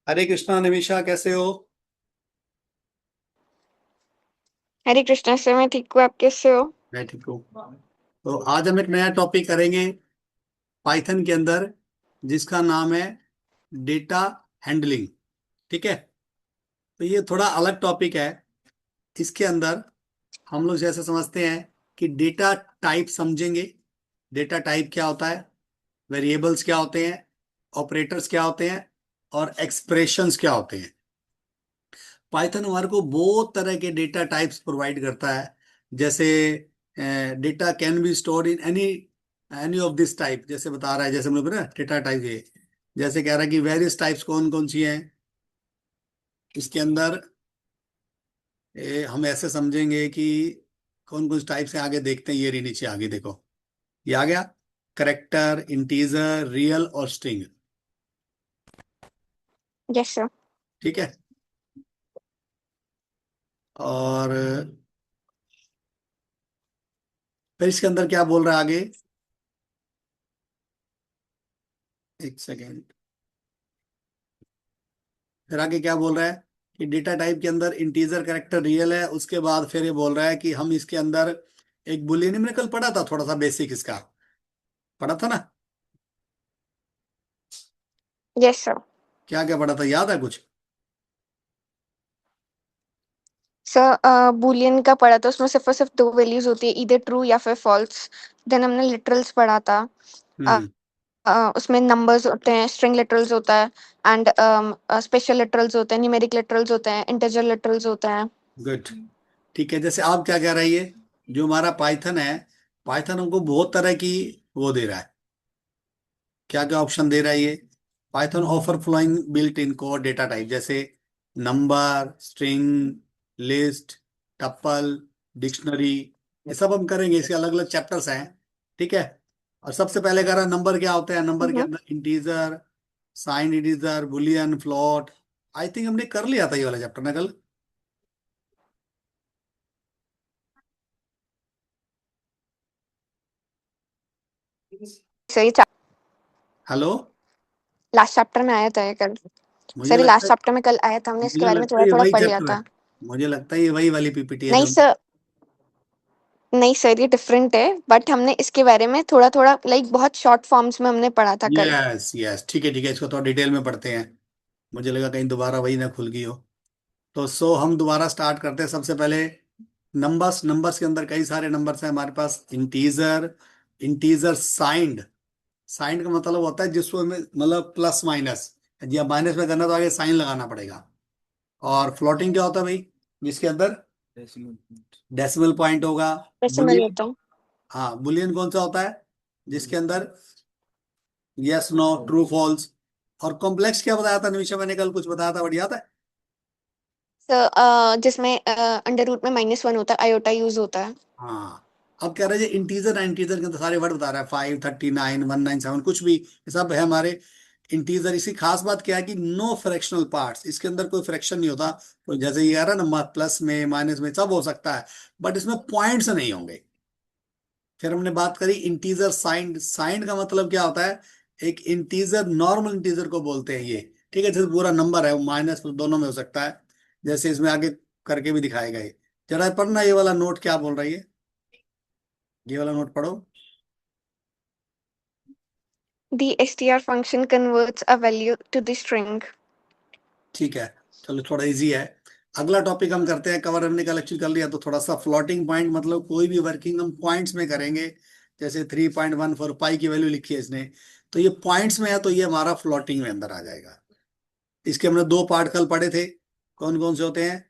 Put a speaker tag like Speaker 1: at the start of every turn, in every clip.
Speaker 1: हरे कृष्णा निमिषा, कैसे हो?
Speaker 2: हरे कृष्णा सर, मैं ठीक हूँ। आप कैसे हो?
Speaker 1: मैं ठीक हूँ। तो आज हम एक नया टॉपिक करेंगे पाइथन के अंदर, जिसका नाम है डेटा हैंडलिंग। ठीक है। तो ये थोड़ा अलग टॉपिक है। इसके अंदर हम लोग जैसे समझते हैं कि डेटा टाइप समझेंगे। डेटा टाइप क्या होता है, वेरिएबल्स क्या होते हैं, ऑपरेटर्स क्या होते हैं, और एक्सप्रेशंस क्या होते हैं। पाइथन हमारे को बहुत तरह के डेटा टाइप्स प्रोवाइड करता है। जैसे data can be store in any any of this type, जैसे बता रहा है, जैसे हम लोग ना डेटा टाइप है। जैसे कह रहा है कि वेरियस टाइप्स कौन कौन सी हैं इसके अंदर। हम ऐसे समझेंगे कि कौन कौन टाइप से, आगे देखते हैं। ये रही नीचे आगे देखो, ये आ गया। करेक्टर, इंटीजर, रियल और स्ट्रिंग।
Speaker 2: Yes sir.
Speaker 1: ठीक है। और फिर इसके अंदर क्या बोल रहा है आगे, एक सेकेंड। फिर आगे क्या बोल रहा है कि डेटा टाइप के अंदर इंटीजर, कैरेक्टर, रियल है। उसके बाद फिर ये बोल रहा है कि हम इसके अंदर एक बुलियन, हमने कल पढ़ा था थोड़ा सा बेसिक इसका, पढ़ा था ना?
Speaker 2: Yes sir.
Speaker 1: क्या क्या पढ़ा था, याद है कुछ?
Speaker 2: सर बूलियन का पढ़ा था, उसमें सिर्फ और सिर्फ दो वैल्यूज होती है, इधर ट्रू या फिर फॉल्स। देन हमने लिटरल्स पढ़ा था। अ,
Speaker 1: हम्म।
Speaker 2: उसमें नंबर्स होते हैं, स्ट्रिंग लिटरल्स होता है, एंड स्पेशल लिटरल्स होते हैं, न्यूमेरिक लिटरल्स होते हैं, इंटीजर लिटरल्स होते हैं।
Speaker 1: गुड। ठीक है, जैसे आप क्या कह रही है, जो हमारा पाइथन है, पाइथन हमको बहुत तरह की वो दे रहा है। क्या क्या ऑप्शन दे रहा है ये? Python offer following built in code data type, जैसे number, string, list, tuple, dictionary. ये सब हम करेंगे, इसके अलग अलग चैप्टर्स हैं। ठीक है। और सबसे पहले कह रहा है नंबर क्या होता है। नंबर के
Speaker 2: हम्म।
Speaker 1: अंदर integer, sign integer, boolean, float. I think हमने कर लिया था ये वाला चैप्टर ना कल।
Speaker 2: सही।
Speaker 1: हेलो।
Speaker 2: लास्ट चैप्टर में आया था ये कल।
Speaker 1: मुझे
Speaker 2: सर
Speaker 1: लगता
Speaker 2: लास्ट
Speaker 1: है
Speaker 2: चैप्टर में कल आया था, हमने इसके
Speaker 1: मुझे
Speaker 2: बारे में
Speaker 1: लगता है
Speaker 2: थोड़ा
Speaker 1: ये
Speaker 2: थोड़ा
Speaker 1: वही
Speaker 2: पढ़ लिया
Speaker 1: चैप्टर है।
Speaker 2: था।
Speaker 1: मुझे लगता है ये वही वाली पीपीटी है
Speaker 2: नहीं
Speaker 1: जो।
Speaker 2: सर, नहीं सर, ये डिफरेंट है, बट हमने इसके बारे में थोड़ा थोड़ा लाइक बहुत शॉर्ट फॉर्म्स में हमने पढ़ा था कल।
Speaker 1: यस यस, ठीक है ठीक है, इसको थोड़ा डिटेल में पढ़ते हैं। मुझे लगा कहीं दोबारा वही ना खुल गई हो। तो हम दोबारा स्टार्ट करते हैं। सबसे पहले नंबर्स। नंबर्स के अंदर कई सारे नंबर्स हैं हमारे पास। Integer, integer signed. साइंड का मतलब होता है जिसको हमें मतलब प्लस माइनस, या माइनस में करना तो आगे साइन लगाना पड़ेगा। और फ्लोटिंग क्या होता है भाई, जिसके अंदर डेसिमल पॉइंट होगा।
Speaker 2: वैसे मैं
Speaker 1: बुलियन,
Speaker 2: लेता हूँ।
Speaker 1: हाँ बुलियन कौन सा होता है, जिसके अंदर यस, नो, ट्रू, फॉल्स। और कॉम्प्लेक्स क्या बताया था निमिषा, मैंने कल कुछ बताया था, बढ़िया था।
Speaker 2: सर जिसमें अंडर रूट में -1 होता है, आयोटा यूज होता है।
Speaker 1: हाँ। अब कह रहे हैं इंटीजर है, इंटीजर के अंदर सारे वर्ड बता रहा है, 539, 197, कुछ भी, ये सब है हमारे इंटीजर। इसकी खास बात क्या है कि नो फ्रैक्शनल पार्ट्स, इसके अंदर कोई फ्रैक्शन नहीं होता। तो जैसे ये आ रहा है ना, प्लस में माइनस में सब हो सकता है, बट इसमें पॉइंट्स नहीं होंगे। फिर हमने बात करी इंटीजर साइंड। साइंड का मतलब क्या होता है, एक इंटीजर, नॉर्मल इंटीजर को बोलते हैं ये। ठीक है, जैसे पूरा नंबर है वो माइनस प्लस दोनों में हो सकता है, जैसे इसमें आगे करके भी दिखाएगा ये। जरा पढ़ना ये वाला नोट, क्या बोल रही है, ये वाला नोट पढ़ो।
Speaker 2: The str function converts a value to the string.
Speaker 1: ठीक है, चलो थोड़ा इजी है। अगला टॉपिक हम करते हैं, कवर हमने कल एक्चुअली कर लिया, तो थोड़ा सा फ्लोटिंग पॉइंट, मतलब कोई भी वर्किंग हम पॉइंट्स में करेंगे। जैसे 3.14 पाई की वैल्यू लिखी है इसने, तो ये पॉइंट्स में है, तो ये हमारा फ्लोटिंग में अंदर आ जाएगा। इसके हमने दो पार्ट कल पढ़े थे, कौन कौन से होते हैं?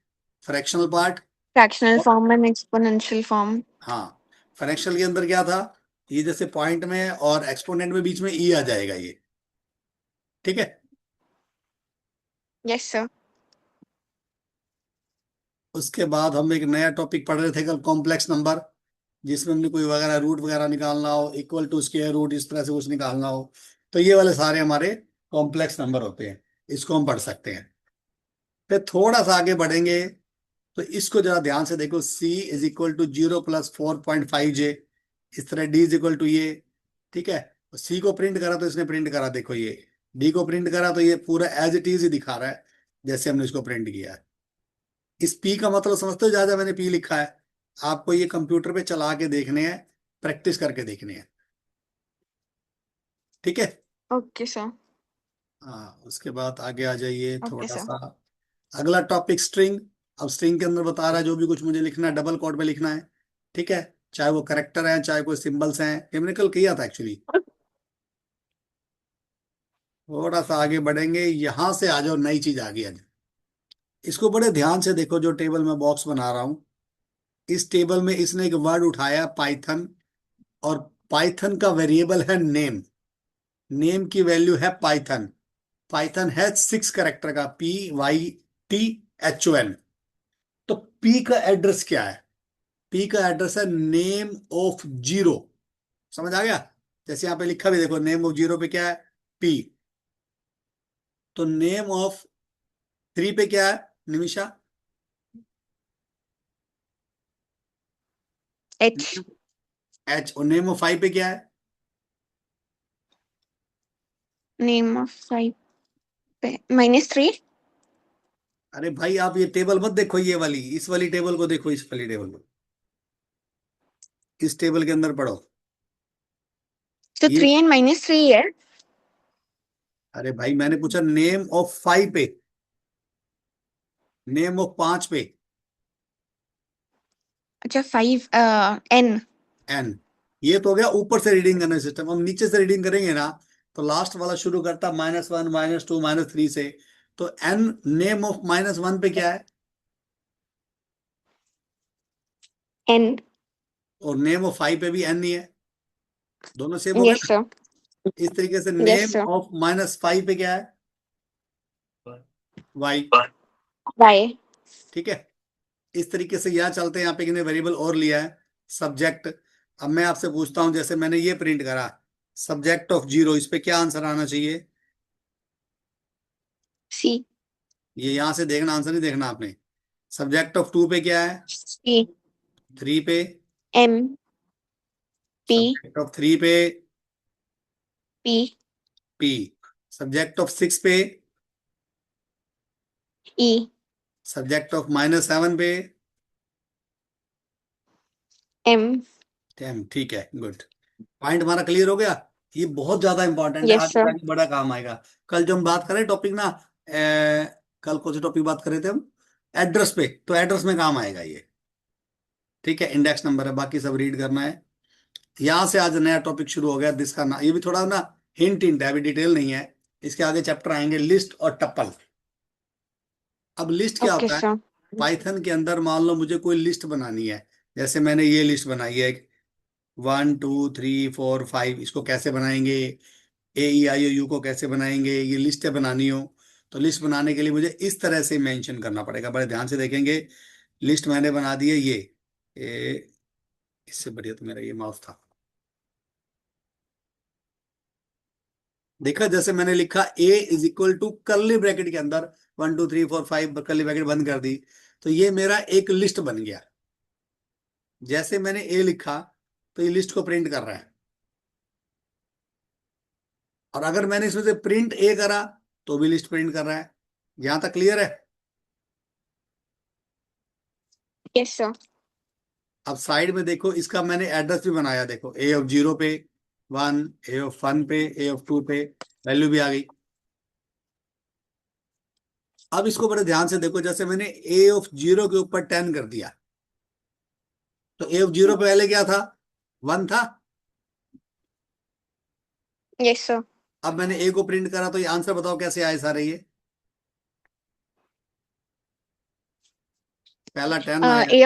Speaker 1: Fractional part.
Speaker 2: Fractional form and exponential form.
Speaker 1: हाँ, फ्रैक्शनल के अंदर क्या था, ये जैसे पॉइंट में और एक्सपोनेंट में बीच में ई आ जाएगा ये। ठीक है।
Speaker 2: Yes sir.
Speaker 1: उसके बाद हम एक नया टॉपिक पढ़ रहे थे कल, कॉम्प्लेक्स नंबर, जिसमें हमने कोई वगैरह रूट वगैरह निकालना हो, इक्वल टू स्क्वायर रूट, इस तरह से कुछ निकालना हो, तो ये वाले सारे हमारे कॉम्प्लेक्स नंबर होते हैं। इसको हम पढ़ सकते हैं। फिर थोड़ा सा आगे बढ़ेंगे, तो इसको जरा ध्यान से देखो। C = 0 + 4.5J, इस तरह D = ये। ठीक है। सी को प्रिंट करा तो इसने प्रिंट करा, देखो ये डी को प्रिंट करा तो ये पूरा एज इट इज ही दिखा रहा है जैसे हमने इसको प्रिंट किया है। इस पी का मतलब समझते हो, ज्यादा मैंने पी लिखा है, आपको ये कंप्यूटर पे चला के देखने हैं, प्रैक्टिस करके देखने हैं। ठीक है।
Speaker 2: Okay sir.
Speaker 1: हाँ, उसके बाद आगे आ जाइए
Speaker 2: ओके
Speaker 1: थोड़ा
Speaker 2: सर।
Speaker 1: सा। अगला टॉपिक स्ट्रिंग। अब स्ट्रिंग के अंदर बता रहा है जो भी कुछ मुझे लिखना है डबल कोट में लिखना है। ठीक है। चाहे वो करेक्टर है चाहे कोई सिंबल्स हैं, ये मैंने कल किया था एक्चुअली। थोड़ा सा आगे बढ़ेंगे, यहां से आ जाओ, नई चीज आ गई आज। इसको बड़े ध्यान से देखो, जो टेबल में बॉक्स बना रहा हूं, इस टेबल में इसने एक वर्ड उठाया पाइथन, और पाइथन का वेरिएबल है नेम। नेम की वैल्यू है पाइथन। पाइथन है 6 कैरेक्टर का, PYTHON। तो पी का एड्रेस क्या है? पी का एड्रेस है नेम ऑफ जीरो। समझ आ गया? जैसे यहां पे लिखा भी देखो, नेम ऑफ जीरो पे क्या है? पी। तो नेम ऑफ थ्री पे क्या है निमिषा?
Speaker 2: एच।
Speaker 1: एच। और नेम ऑफ फाइव पे क्या है?
Speaker 2: नेम ऑफ फाइव पे -3।
Speaker 1: अरे भाई, आप ये टेबल मत देखो, ये वाली, इस वाली टेबल को देखो, इस वाली टेबल को, इस टेबल के अंदर पढ़ो।
Speaker 2: तो
Speaker 1: ये,
Speaker 2: 3 एंड -3 है।
Speaker 1: अरे भाई मैंने पूछा नेम ऑफ फाइव पे, नेम ऑफ पांच पे।
Speaker 2: अच्छा 5 एन।
Speaker 1: एन। ये तो हो गया ऊपर से रीडिंग करने सिस्टम। हम नीचे से रीडिंग करेंगे ना, तो लास्ट वाला शुरू करता -1 -2 -3 से। तो एन, नेम ऑफ -1 पे क्या है?
Speaker 2: एन।
Speaker 1: और नेम ऑफ फाइव पे भी एन ही है। दोनों सेम हो गए
Speaker 2: यस
Speaker 1: ना?
Speaker 2: सर।
Speaker 1: इस तरीके से
Speaker 2: यस
Speaker 1: नेम
Speaker 2: सर।
Speaker 1: ऑफ -5 पे क्या है? वाई।
Speaker 2: बाय।
Speaker 1: ठीक है। इस तरीके से यहाँ चलते हैं। यहाँ पे कितने वेरिएबल और लिया है? सब्जेक्ट। अब मैं आपसे पूछता हूं, जैसे मैंने ये प्रिंट करा, सब्जेक्ट ऑफ जीरो, इस पे क्या आंसर आना चाहिए?
Speaker 2: सी।
Speaker 1: ये यहां से देखना, आंसर नहीं देखना आपने। सब्जेक्ट ऑफ टू पे क्या है?
Speaker 2: सी।
Speaker 1: थ्री पे?
Speaker 2: M. P.
Speaker 1: Subject of three पे?
Speaker 2: P.
Speaker 1: P. Subject of six पे?
Speaker 2: ई।
Speaker 1: सब्जेक्ट ऑफ -7 पे?
Speaker 2: एम।
Speaker 1: टेन। ठीक है, गुड। पॉइंट हमारा क्लियर हो गया। ये बहुत ज्यादा इंपॉर्टेंट है,
Speaker 2: यस
Speaker 1: आगे
Speaker 2: सर।
Speaker 1: जाके बड़ा काम आएगा। कल जो हम बात करें टॉपिक ना, कल कौन सी टॉपिक बात कर रहे थे हम? एड्रेस पे। तो एड्रेस में काम आएगा ये। ठीक है, इंडेक्स नंबर है, बाकी सब रीड करना है। यहां से आज नया टॉपिक शुरू हो गया, जिसका ना, ये भी थोड़ा ना हिंट हिंट है, अभी डिटेल नहीं है। इसके आगे चैप्टर आएंगे लिस्ट और टप्पल। अब लिस्ट क्या
Speaker 2: ओके
Speaker 1: होता है?
Speaker 2: सर।
Speaker 1: पाइथन के अंदर मान लो मुझे कोई लिस्ट बनानी है। जैसे मैंने ये लिस्ट बनाई है, 1 2 3 4 5, इसको कैसे बनाएंगे? AEIOU को कैसे बनाएंगे? ये लिस्टें बनानी हो, तो लिस्ट बनाने के लिए मुझे इस तरह से मेंशन करना पड़ेगा। बड़े ध्यान से देखेंगे। लिस्ट मैंने बना दी है ये इससे बढ़िया तो मेरा ये माउस था। देखा, जैसे मैंने लिखा A = कर्ली ब्रैकेट के अंदर 1 2 3 4 5, कर्ली ब्रैकेट बंद कर दी, तो ये मेरा एक लिस्ट बन गया। जैसे मैंने ए लिखा, तो ये लिस्ट को प्रिंट कर रहा है। और अगर मैंने इसमें से प्रिंट ए करा, तो भी लिस्ट प्रिंट कर रहा है। यहां तक क्लियर है?
Speaker 2: Yes sir.
Speaker 1: अब साइड में देखो, इसका मैंने एड्रेस भी बनाया, देखो ए ऑफ जीरो पे 1, ए ऑफ 1 पे, ए ऑफ 2 पे वैल्यू भी आ गई। अब इसको बड़े ध्यान से देखो, जैसे मैंने ए ऑफ जीरो के ऊपर 10 कर दिया, तो ए ऑफ जीरो पे पहले क्या था? 1 था।
Speaker 2: Yes sir.
Speaker 1: अब मैंने ए को प्रिंट करा, तो ये आंसर बताओ कैसे आए सारे ये? पहला 10 आया।
Speaker 2: ए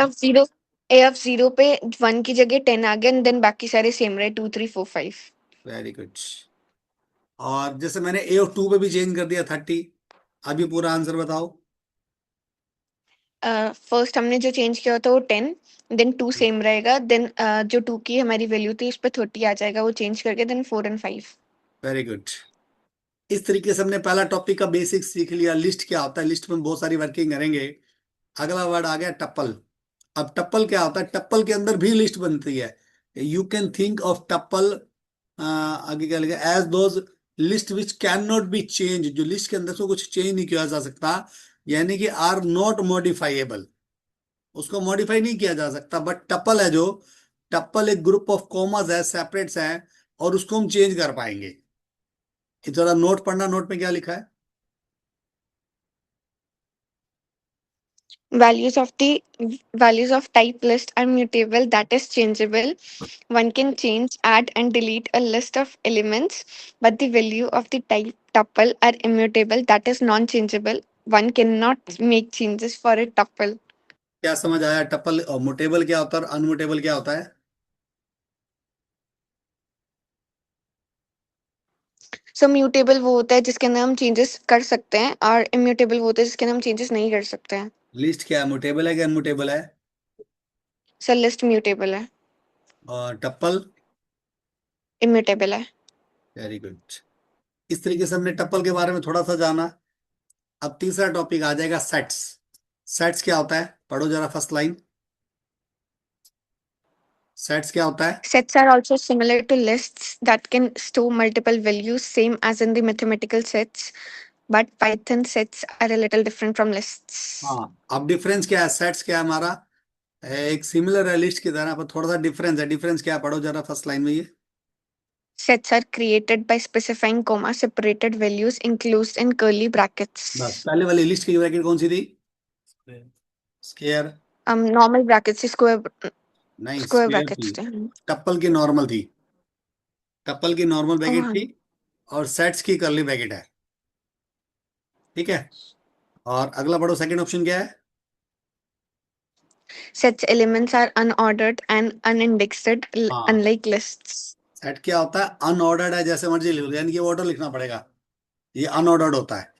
Speaker 2: ऑफ जीरो पे 1 की जगह 10 आ गया, देन बाकी सारे सेम रहे, 2 3 4 5।
Speaker 1: Very good. और जैसे मैंने ए ऑफ 2 पे भी चेंज कर दिया, 30। अभी पूरा आंसर बताओ।
Speaker 2: फर्स्ट हमने जो चेंज किया था वो 10, देन 2 सेम रहेगा, देन जो 2 की हमारी वैल्यू थी उस पे 30 आ जाएगा वो चेंज करके, देन 4 एंड 5।
Speaker 1: Very good. इस तरीके से हमने पहला टॉपिक का बेसिक सीख लिया, लिस्ट क्या होता है, लिस्ट में बहुत सारी वर्किंग करेंगे। अगला वर्ड आ गया टप्पल। अब टप्पल क्या होता है? टप्पल के अंदर भी लिस्ट बनती है। You can think of tuple, आगे क्या लिखा, as those list which can not be change, जो लिस्ट के अंदर से कुछ चेंज नहीं किया जा सकता, यानी कि आर नॉट मॉडिफाइएबल, उसको मॉडिफाई नहीं किया जा सकता। बट टपल है जो, टपल एक ग्रुप ऑफ कॉमर्स है, सेपरेट्स है, और उसको हम चेंज कर पाएंगे। ये जरा नोट पढ़ना, नोट में क्या लिखा है।
Speaker 2: Values of the values of type list are mutable, that is changeable. One can change, add, and delete a list of elements, but the value of the type tuple are immutable, that is non-changeable. One cannot make changes for a tuple.
Speaker 1: क्या समझ आया? Tuple और mutable क्या होता है और अनमुटेबल क्या होता है?
Speaker 2: सो म्यूटेबल वो होता है जिसके अंदर हम चेंजेस कर सकते हैं, और इम्यूटेबल वो होता है जिसके अंदर हम चेंजेस नहीं कर सकते हैं।
Speaker 1: लिस्ट क्या है, मुटेबल है कि अनमुटेबल है?
Speaker 2: सो लिस्ट म्यूटेबल है,
Speaker 1: और टप्पल?
Speaker 2: इम्यूटेबल है।
Speaker 1: Very good. इस तरीके से हमने टप्पल के बारे में थोड़ा सा जाना। अब तीसरा टॉपिक आ जाएगा, सेट्स। सेट्स क्या होता है, पढ़ो जरा फर्स्ट लाइन। सेट्स क्या होता है?
Speaker 2: Sets are also similar to lists that can store multiple values, same as in the mathematical sets, but Python sets are a little different from lists.
Speaker 1: हाँ, अब डिफरेंस क्या है, सेट्स क्या है हमारा, एक सिमिलर है लिस्ट की तरह, पर थोड़ा सा डिफरेंस है। डिफरेंस क्या है, पढ़ो जरा फर्स्ट लाइन में ये।
Speaker 2: Sets are created by specifying comma separated values enclosed in curly
Speaker 1: बस,
Speaker 2: brackets.
Speaker 1: पहले वाली लिस्ट की ब्रैकेट कौन सी थी? स्क्वायर?
Speaker 2: Normal brackets
Speaker 1: नहीं,
Speaker 2: square
Speaker 1: स्क्वायर थी।
Speaker 2: brackets थे।
Speaker 1: टप्पल की नॉर्मल थी, टप्पल की नॉर्मल
Speaker 2: Oh,
Speaker 1: ब्रैकेट थी, और सेट्स की कर्ली ब्रैकेट है। ठीक है। और अगला पढ़ो, सेकंड ऑप्शन क्या है?
Speaker 2: sets elements are unordered and unindexed,
Speaker 1: हाँ,
Speaker 2: unlike lists.
Speaker 1: सेट क्या होता है, अनऑर्डर्ड है, जैसे मर्जी लिख लो, यानी कि ऑर्डर लिखना पड़ेगा, ये अनऑर्डर्ड होता है।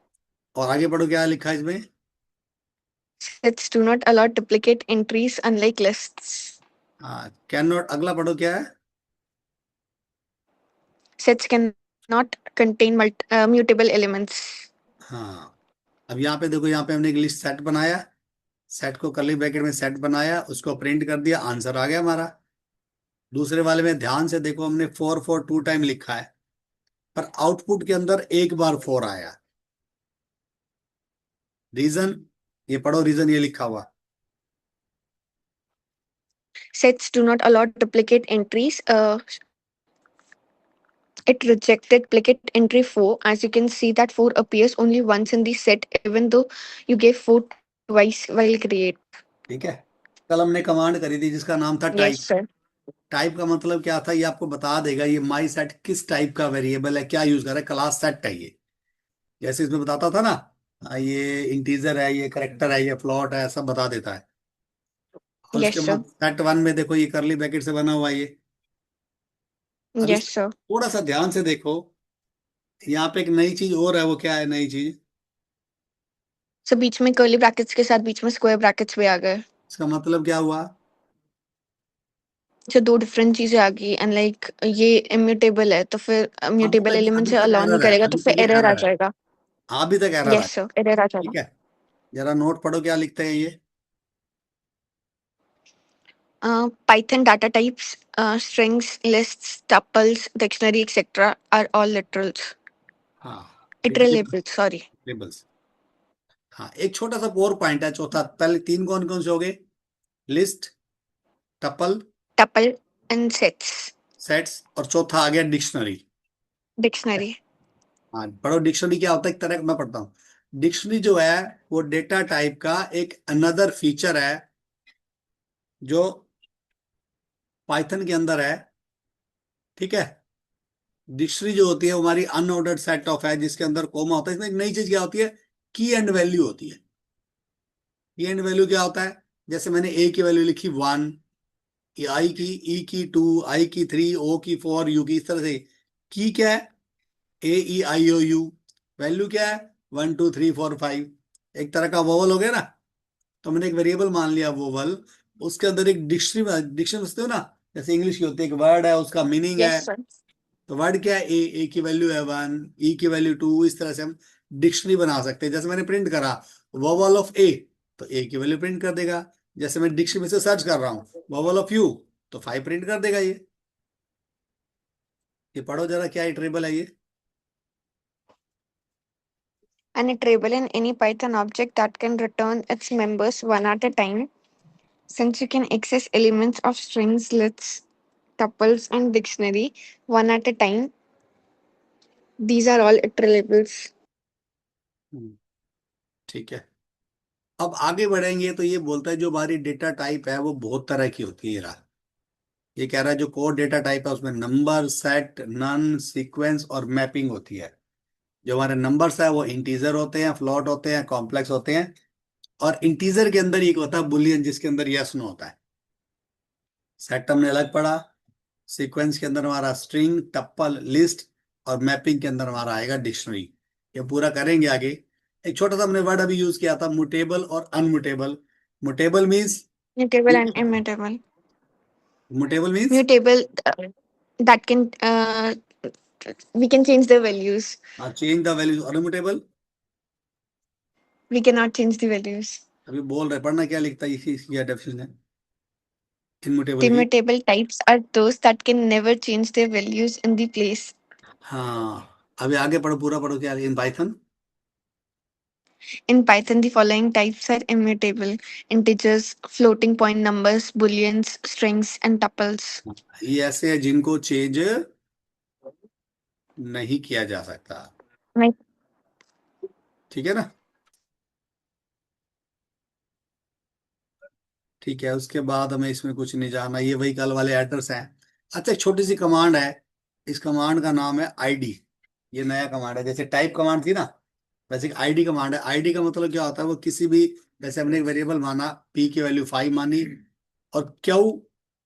Speaker 1: और आगे पढ़ो क्या लिखा है इसमें।
Speaker 2: Sets do not allow duplicate entries, unlike lists.
Speaker 1: हाँ, कैन नॉट, अगला पढ़ो क्या है।
Speaker 2: Sets cannot contain mutable elements.
Speaker 1: हाँ, अब यहाँ पे देखो, यहाँ पे हमने एक लिस्ट सेट बनाया, सेट को कर्ली ब्रैकेट में सेट बनाया, उसको प्रिंट कर दिया, आंसर आ गया हमारा। दूसरे वाले में ध्यान से देखो, हमने 4 4 2 टाइम लिखा है, पर आउटपुट के अंदर एक बार 4 आया। रीजन, ये पढ़ो रीजन, ये लिखा हुआ।
Speaker 2: Sets do not allow duplicate entries. It rejected duplicate entry 4. As you can see that 4 appears only once in the set, even though you gave 4 twice while create.
Speaker 1: ठीक है। कल हमने कमांड करी थी जिसका नाम था
Speaker 2: Yes,
Speaker 1: टाइप।
Speaker 2: sir.
Speaker 1: टाइप का मतलब क्या था, ये आपको बता देगा ये माई सेट किस टाइप का वेरिएबल है, क्या यूज कर रहा है, क्लास सेट है ये। जैसे इसमें बताता था ना, ये इंटीजर है, ये करेक्टर है, ये फ्लॉट है, सब बता देता है। और
Speaker 2: Yes,
Speaker 1: उसके
Speaker 2: sir.
Speaker 1: बाद सेट वन में देखो, ये करली ब्रैकेट से बना हुआ है ये। अब इस
Speaker 2: Yes, sir.
Speaker 1: थोड़ा सा ध्यान से देखो, यहाँ पे एक नई चीज और है, वो क्या है नई चीज?
Speaker 2: So बीच में curly brackets के साथ बीच में square brackets भी आ गए।
Speaker 1: इसका मतलब क्या हुआ?
Speaker 2: जो दो डिफरेंट चीजें आ गई, एंड लाइक ये इम्यूटेबल है तो फिर
Speaker 1: अभी
Speaker 2: इम्यूटेबल
Speaker 1: तक
Speaker 2: एलिमेंट
Speaker 1: अभी
Speaker 2: से
Speaker 1: तक
Speaker 2: अलाउ नहीं
Speaker 1: एरर है,
Speaker 2: करेगा तो
Speaker 1: अभी
Speaker 2: फिर
Speaker 1: तक ये
Speaker 2: एरर आ
Speaker 1: एरर है।
Speaker 2: जाएगा।
Speaker 1: हाँ, अभी तक एरर है।
Speaker 2: यस सर, एरर आ
Speaker 1: ठीक
Speaker 2: जाएगा।
Speaker 1: है, जरा नोट पढ़ो क्या लिखते हैं ये।
Speaker 2: Python data types, strings, lists, tuples, dictionary, etc. are all literals.
Speaker 1: हाँ,
Speaker 2: Literal labels, sorry.
Speaker 1: टेबल्स। हाँ, एक छोटा सा और पॉइंट है, चौथा, पहले तीन कौन कौन से हो गए? List, tuple,
Speaker 2: Tuple and sets.
Speaker 1: Sets, और चौथा आ गया डिक्शनरी।
Speaker 2: Dictionary.
Speaker 1: हाँ, पढ़ो डिक्शनरी क्या होता है, एक तरह का मैं पढ़ता हूँ। डिक्शनरी जो है, वो डेटा टाइप का एक अनदर फीचर है, जो पाइथन के अंदर है। ठीक है। डिक्शनरी जो होती है वो हमारी अनऑर्डर्ड सेट ऑफ है, जिसके अंदर कोमा होता है। इसमें एक नई चीज क्या होती है, की एंड वैल्यू होती है। की एंड वैल्यू क्या होता है, जैसे मैंने ए की वैल्यू लिखी 1, आई की, ई की 2, आई की 3, ओ की 4, यू की, इस तरह से। की क्या है, ए ई आई ओ यू। वैल्यू क्या है, 1 2 3 4 5। एक तरह का वोवल हो गया ना। तो मैंने एक वेरिएबल मान लिया वोवल, उसके अंदर एक डिक्शनरी, डिक्शनरी समझते हो ना, जैसे इंग्लिश की होती है, एक वर्ड है, उसका मीनिंग है।
Speaker 2: Yes, sir.
Speaker 1: तो वर्ड क्या है, ए की वैल्यू है 1, ई की वैल्यू 2, इस तरह से हम डिक्शनरी बना सकते हैं। जैसे मैंने प्रिंट करा वोवल ऑफ ए, तो ए की वैल्यू प्रिंट कर देगा। जैसे मैं डिक्शनरी में से सर्च कर रहा हूँ वोवल ऑफ यू, तो 5 प्रिंट कर देगा ये। पढ़ो जरा क्या ट्रेबल है ये।
Speaker 2: an iterable in any Python object that can return its members one at a time. Since you can access elements of strings, lists, tuples, and dictionary one at a time, these are all iterables.
Speaker 1: हम्म, ठीक है। अब आगे बढ़ेंगे तो ये बोलता है जो हमारी डेटा टाइप है वो बहुत तरह की होती है। ये कह रहा है जो कोड डेटा टाइप है उसमें नंबर, सेट, नन, सीक्वेंस और मैपिंग होती है। जो हमारे नंबर्स है वो इंटीजर होते हैं, फ्लोट होते हैं, कॉम्प्लेक्स होते हैं। और इंटीजर के अंदर एक होता है बुलियन जिसके अंदर यस नो होता है। सेट हमने अलग पढ़ा। सीक्वेंस के अंदर हमारा स्ट्रिंग, टप्पल, लिस्ट। और मैपिंग के अंदर हमारा आएगा डिक्शनरी। ये पूरा करेंगे आगे। एक छोटा सा हमने वर्ड अभी यूज किया था, मुटेबल और unmutable. Mutable means,
Speaker 2: Mutable and immutable.
Speaker 1: Mutable means
Speaker 2: Mutable, that can we can change the values.
Speaker 1: Change the values. Unmutable
Speaker 2: We cannot change the values.
Speaker 1: अभी बोल रहे, पढ़ना क्या लिखता है, इसकी डेफिनेशन है
Speaker 2: The
Speaker 1: इनमुटेबल की।
Speaker 2: immutable types are those that can never change their values in the place.
Speaker 1: हाँ, अभी आगे पढ़ो, पूरा पढ़ो क्या in Python.
Speaker 2: In Python, the following types are immutable: integers, floating point numbers, booleans, strings, and tuples.
Speaker 1: ये ऐसे है जिनको चेंज नहीं किया जा सकता।
Speaker 2: Right.
Speaker 1: ठीक है ना। ठीक है, उसके बाद हमें इसमें कुछ नहीं जाना, ये वही कल वाले एड्रेस हैं। अच्छा, एक छोटी सी कमांड है। इस कमांड का नाम है आईडी। ये नया कमांड है, जैसे टाइप कमांड थी ना, वैसे आईडी कमांड है। आईडी का मतलब क्या होता है, वो किसी भी, जैसे हमने एक वेरिएबल माना, पी की वैल्यू 5 मानी, और क्यू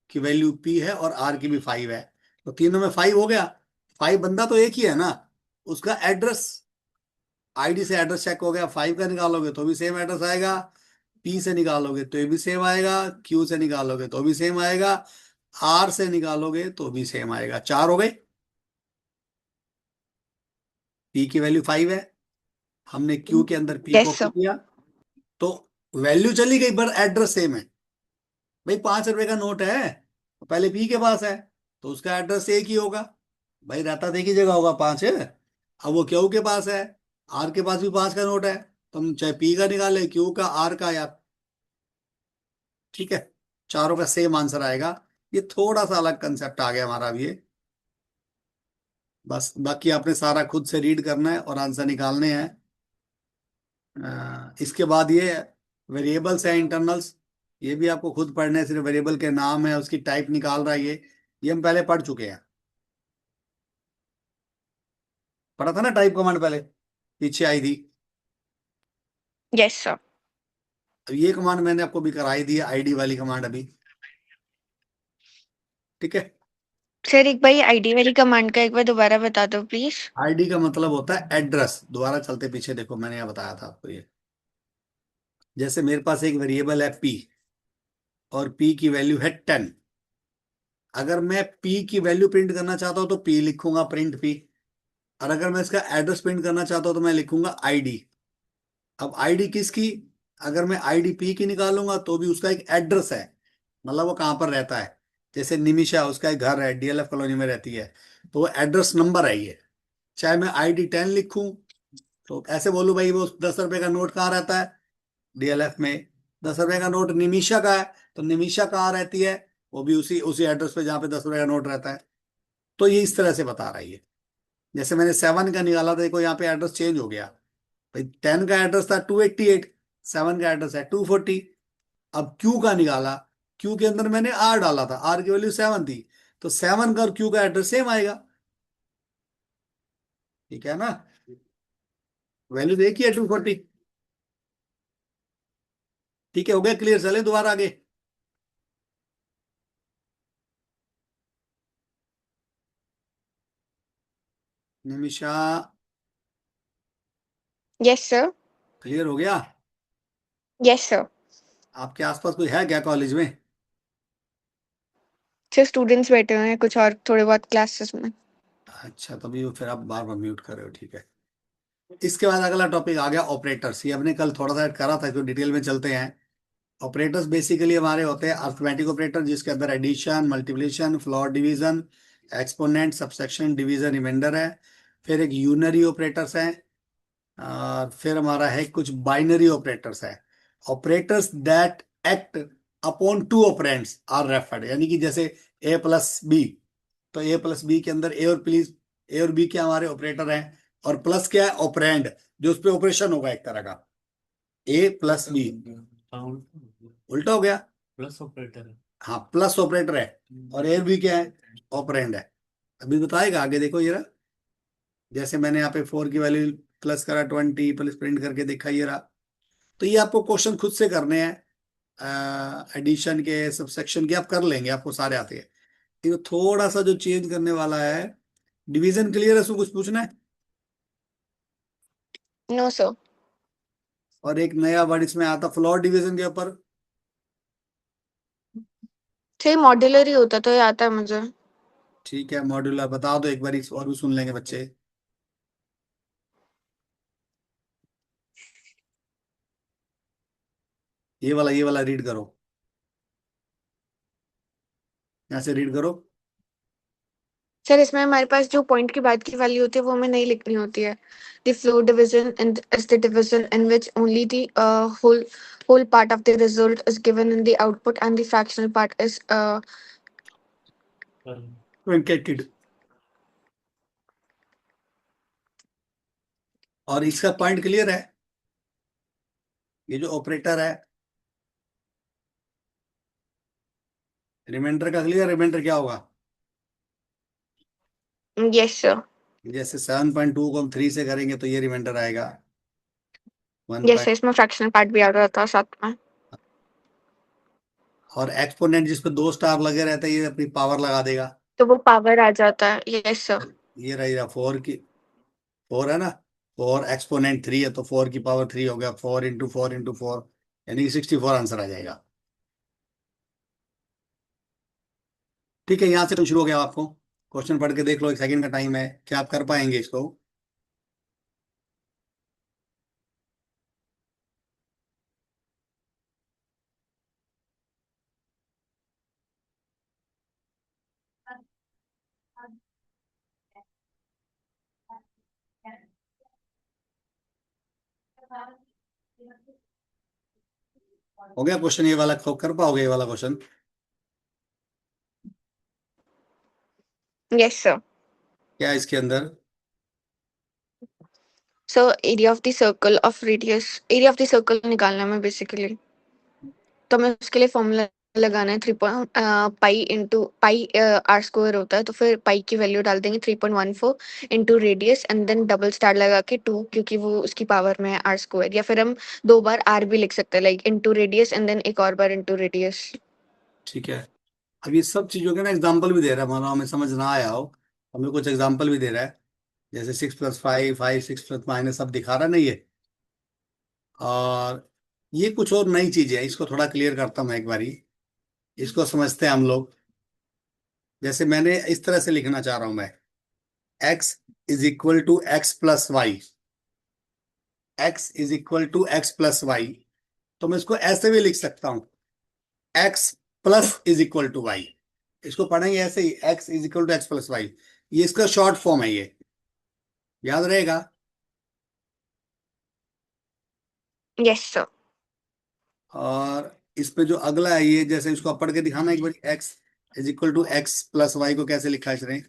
Speaker 1: की वैल्यू पी है और आर की भी 5 है, तो तीनों में 5 हो गया। 5 बंदा तो एक ही है ना, उसका एड्रेस, आईडी से एड्रेस चेक हो गया। 5 का निकालोगे तो भी सेम एड्रेस आएगा, पी से निकालोगे तो ये भी सेम आएगा, क्यू से निकालोगे तो भी सेम आएगा, आर से निकालोगे तो भी सेम आएगा। 4 हो गए। पी की वैल्यू 5 है, हमने क्यू के अंदर पी
Speaker 2: Yes,
Speaker 1: कॉपी
Speaker 2: sir.
Speaker 1: किया, तो वैल्यू चली गई पर एड्रेस सेम है। भाई 5 रुपए का नोट है, तो पहले पी के पास है, तो उसका एड्रेस एक ही होगा। भाई रहता तो एक ही जगह होगा, 5 है। अब वो क्यू के पास है, आर के पास भी 5 का नोट है, तो हम चाहे पी का निकाले, क्यू का, आर का, या, ठीक है, चारों का सेम आंसर आएगा। ये थोड़ा सा अलग कंसेप्ट आ गया हमारा अभी ये। बस बाकी आपने सारा खुद से रीड करना है और आंसर निकालने हैं। इसके बाद ये वेरिएबल्स है, इंटरनल्स। ये भी आपको खुद पढ़ने हैं, सिर्फ वेरिएबल के नाम है, उसकी टाइप निकाल रहा है ये हम पहले पढ़ चुके हैं। पढ़ा था ना टाइप कमांड, पहले पीछे आई थी।
Speaker 2: Yes, sir.
Speaker 1: अब ये कमांड मैंने आपको भी कराई दी है, आईडी वाली कमांड अभी। ठीक है।
Speaker 2: सर एक बार ये आईडी वाली कमांड का एक बार दोबारा बता दो प्लीज.
Speaker 1: आईडी का मतलब होता है एड्रेस। दोबारा चलते पीछे देखो, मैंने यह बताया था आपको ये। जैसे मेरे पास एक वेरिएबल है पी, और पी की वैल्यू है 10। अगर मैं पी की वैल्यू प्रिंट करना चाहता हूं तो पी लिखूंगा, प्रिंट पी। और अगर मैं इसका एड्रेस प्रिंट करना चाहता हूं तो मैं लिखूंगा आईडी। अब आईडी किसकी, अगर मैं आईडी पी की निकालूंगा तो भी उसका एक एड्रेस है, मतलब वो कहाँ पर रहता है। जैसे निमिषा, उसका एक घर है, डीएलएफ कॉलोनी में रहती है, तो वो एड्रेस नंबर है ये। चाहे मैं आईडी 10 लिखूं, तो ऐसे बोलूं भाई वो 10 रुपए का नोट कहाँ रहता है, डीएलएफ में। 10 रुपए का नोट निमिषा का है, तो निमिषा कहाँ रहती है, वो भी उसी उसी एड्रेस पे जहाँ पे 10 रुपए का नोट रहता है। तो ये इस तरह से बता रहा है ये। जैसे मैंने 7 का निकाला था, देखो यहाँ पे एड्रेस चेंज हो गया। भाई 10 का एड्रेस था 288, 7 का एड्रेस है 240। अब क्यू का निकाला, क्यू के अंदर मैंने आर डाला था, आर की वैल्यू 7 थी, तो 7 का और क्यू का एड्रेस सेम आएगा। ठीक है ना, वैल्यू तो एक ही है 240। ठीक है, हो गया क्लियर। चले दोबारा आगे। Nimisha,
Speaker 2: yes sir.
Speaker 1: क्लियर हो गया।
Speaker 2: Yes sir.
Speaker 1: आपके आसपास कोई है क्या कॉलेज में?
Speaker 2: छह स्टूडेंट्स बैठे हुए हैं कुछ और थोड़े बहुत क्लासेस में.
Speaker 1: अच्छा, तभी वो फिर आप बार बार म्यूट कर रहे हो, ठीक है। इसके बाद अगला टॉपिक आ गया ऑपरेटर्स। ये हमने कल थोड़ा सा करा था, इसको डिटेल में चलते हैं। ऑपरेटर्स बेसिकली हमारे होते हैं अर्थमेटिक ऑपरेटर, जिसके अंदर addition, multiplication, floor division, exponent, subsection, division, reminder है। फिर एक यूनरी ऑपरेटर्स हैं, और फिर हमारा है कुछ बाइनरी ऑपरेटर्स है। Operators that act upon two operands are referred, यानी कि जैसे ए प्लस बी, तो ए प्लस बी के अंदर ए और बी क्या हमारे ऑपरेटर हैं, और प्लस क्या है, ऑपरेंड, जो उस पर ऑपरेशन होगा एक तरह का। ए प्लस बी उल्टा हो गया,
Speaker 3: प्लस ऑपरेटर है।
Speaker 1: हाँ प्लस ऑपरेटर है, और ए और बी क्या है, ऑपरेंड है। अभी बताएगा आगे, देखो ये रहा, जैसे मैंने यहाँ पे 4 की वैल्यू प्लस करा 20 प्लस प्रिंट करके देखा, ये रहा। तो ये आपको क्वेश्चन खुद से करने हैं, एडिशन के सबसेक्शन के आप कर लेंगे, आपको सारे आते हैं। ये थोड़ा सा जो चेंज करने वाला है, डिवीजन क्लियर है, उसको कुछ पूछना है।
Speaker 2: No sir.
Speaker 1: और एक नया वर्ड इसमें आता फ्लोर डिवीजन के ऊपर।
Speaker 2: सही मॉड्यूलर ही होता तो ये आता है मुझे।
Speaker 1: ठीक है, मॉड्यूलर बता दो एक बार, और भी सुन लेंगे बच्चे। ये वाला रीड करो, यहाँ से रीड करो।
Speaker 2: सर इसमें हमारे पास जो पॉइंट के बाद की वैल्यू होती है वो हमें नहीं लिखनी होती है। The flow division is the division in which only the whole part of the result is given in the output and the fractional part is
Speaker 1: truncated. और इसका पॉइंट क्लियर है, ये जो ऑपरेटर है रिमाइंडर का क्लियर, रिमाइंडर क्या होगा,
Speaker 2: yes sir।
Speaker 1: जैसे 7.2 को हम 3 से करेंगे तो ये रिमाइंडर आएगा वन
Speaker 2: yes
Speaker 1: पॉइंट।
Speaker 2: sir, इसमें फ्रैक्शनल पार्ट भी आ रहा था साथ में।
Speaker 1: और एक्सपोनेंट जिस पे 2 स्टार लगे रहते हैं, ये अपनी पावर लगा देगा।
Speaker 2: तो वो पावर आ जाता है। yes sir।
Speaker 1: ये रहेगा 4 है ना, 4 एक्सपोनेंट 3 है, तो 4 की पावर 3 हो गया, 4 इंटू 4 यानी कि 64 आंसर आ जाएगा। ठीक है, यहाँ से तो शुरू हो गया आपको, क्वेश्चन पढ़ के देख लो, 1 सेकंड का टाइम है, क्या आप कर पाएंगे इसको। हो गया क्वेश्चन ये वाला, कर पाओगे ये वाला क्वेश्चन।
Speaker 2: yes sir।
Speaker 1: क्या है इसके अंदर,
Speaker 2: so area of the circle of radius, area of the circle निकालना है हमें बेसिकली। तो हमें उसके लिए फॉर्मूला लगाना है 3 pi into pi r square होता है, तो फिर पाई की वैल्यू डाल देंगे 3.14 into radius and then double star लगा के 2, क्योंकि वो उसकी पावर में है आर स्क्वायर, या फिर हम 2 बार आर भी लिख सकते हैं, like into radius and then एक और बार इंटू रेडियस।
Speaker 1: ठीक है। अब ये सब चीजों के ना एग्जाम्पल भी दे रहा है, मानो हमें समझ ना आया हो, हमें कुछ एग्जाम्पल भी दे रहा है, जैसे 6+5, 5, 6+- सब दिखा रहा है ना ये। और ये कुछ और नई चीजें हैं, इसको थोड़ा क्लियर करता हूँ मैं एक बारी, इसको समझते हैं हम लोग। जैसे मैंने इस तरह से लिखना चाह रहा हूं मैं, x = x+y, x = x+y, तो मैं इसको ऐसे भी लिख सकता हूँ, x += y। इसको पढ़ेंगे ऐसे ही, x = x+y, ये इसका शॉर्ट फॉर्म है, ये याद रहेगा।
Speaker 2: Yes sir.
Speaker 1: और इस पे जो अगला है, ये जैसे इसको आप पढ़ के दिखाना एक बार, x = x+y को कैसे लिखा है इसने,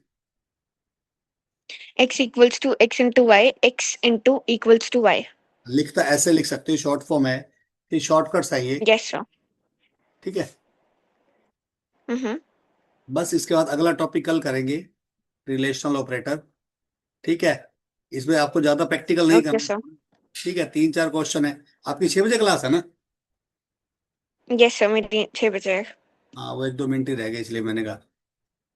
Speaker 2: x equals to x into y, x into equals to y।
Speaker 1: लिखता ऐसे लिख सकते हो, शॉर्ट फॉर्म है, ये शॉर्टकट्स है ये।
Speaker 2: Yes sir.
Speaker 1: ठीक है,
Speaker 2: हम्म।
Speaker 1: बस इसके बाद अगला टॉपिक कल करेंगे, रिलेशनल ऑपरेटर। ठीक है, इसमें आपको ज्यादा प्रैक्टिकल नहीं
Speaker 2: ओके सर।
Speaker 1: करना। ठीक है, 3-4 क्वेश्चन है। आपकी 6 बजे क्लास है ना।
Speaker 2: यस सर, मेरी 6 बजे।
Speaker 1: हाँ, वो 1-2 मिनट ही रह गए, इसलिए मैंने कहा।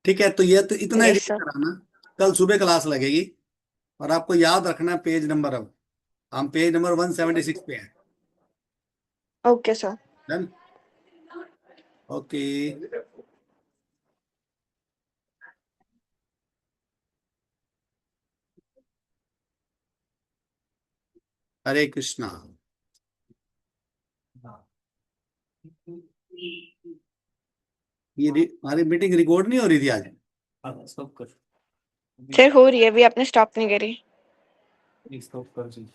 Speaker 1: ठीक है, तो ये तो इतना ही
Speaker 2: यस
Speaker 1: read
Speaker 2: सर।
Speaker 1: कराना, कल सुबह क्लास लगेगी। और आपको याद रखना है पेज नंबर, अब हम पेज नंबर 176 पे हैं।
Speaker 2: Okay sir.
Speaker 1: डन। ओके। हरे कृष्णा। हमारी मीटिंग रिकॉर्ड नहीं हो रही थी आज।
Speaker 3: हाँ स्टॉप कर।
Speaker 2: सर हो रही है, अभी आपने स्टॉप नहीं करी।
Speaker 3: स्टॉप कर जी।